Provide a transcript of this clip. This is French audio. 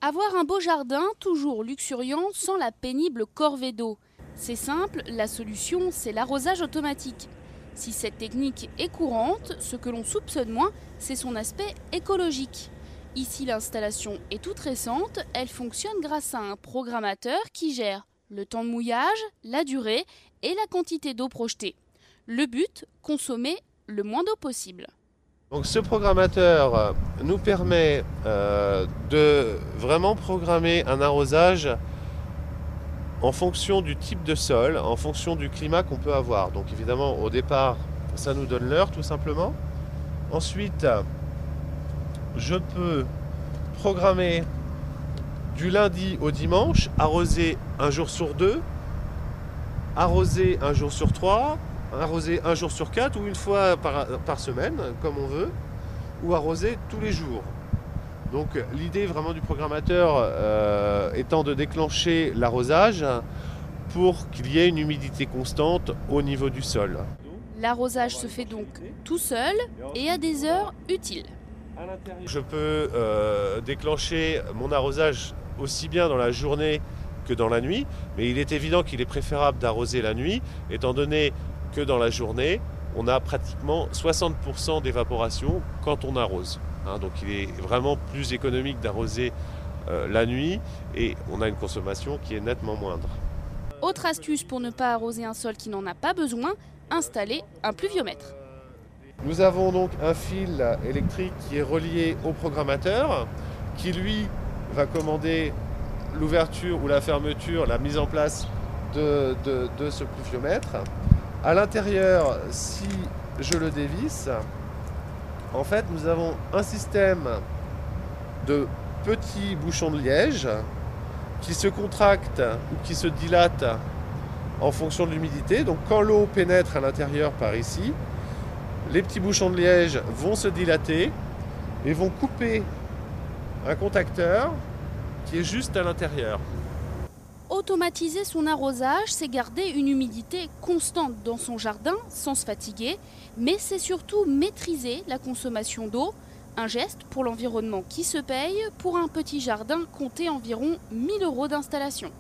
Avoir un beau jardin, toujours luxuriant, sans la pénible corvée d'eau. C'est simple, la solution, c'est l'arrosage automatique. Si cette technique est courante, ce que l'on soupçonne moins, c'est son aspect écologique. Ici, l'installation est toute récente, elle fonctionne grâce à un programmateur qui gère le temps de mouillage, la durée et la quantité d'eau projetée. Le but, consommer le moins d'eau possible. Donc ce programmateur nous permet de vraiment programmer un arrosage en fonction du type de sol, en fonction du climat qu'on peut avoir. Donc évidemment au départ ça nous donne l'heure tout simplement. Ensuite je peux programmer du lundi au dimanche, arroser un jour sur 2, arroser un jour sur 3, arroser un jour sur 4 ou une fois par semaine, comme on veut, ou arroser tous les jours. Donc l'idée vraiment du programmateur étant de déclencher l'arrosage pour qu'il y ait une humidité constante au niveau du sol. L'arrosage se fait donc tout seul et à des heures utiles. Je peux déclencher mon arrosage aussi bien dans la journée que dans la nuit, mais il est évident qu'il est préférable d'arroser la nuit, étant donné que dans la journée, on a pratiquement 60% d'évaporation quand on arrose. Donc il est vraiment plus économique d'arroser la nuit et on a une consommation qui est nettement moindre. Autre astuce pour ne pas arroser un sol qui n'en a pas besoin, installer un pluviomètre. Nous avons donc un fil électrique qui est relié au programmateur, qui lui va commander l'ouverture ou la fermeture, la mise en place de ce pluviomètre. À l'intérieur, si je le dévisse, en fait, nous avons un système de petits bouchons de liège qui se contractent ou qui se dilatent en fonction de l'humidité. Donc quand l'eau pénètre à l'intérieur par ici, les petits bouchons de liège vont se dilater et vont couper un contacteur qui est juste à l'intérieur. Automatiser son arrosage, c'est garder une humidité constante dans son jardin sans se fatiguer, mais c'est surtout maîtriser la consommation d'eau, un geste pour l'environnement qui se paye. Pour un petit jardin, comptez environ 1 000 € d'installation.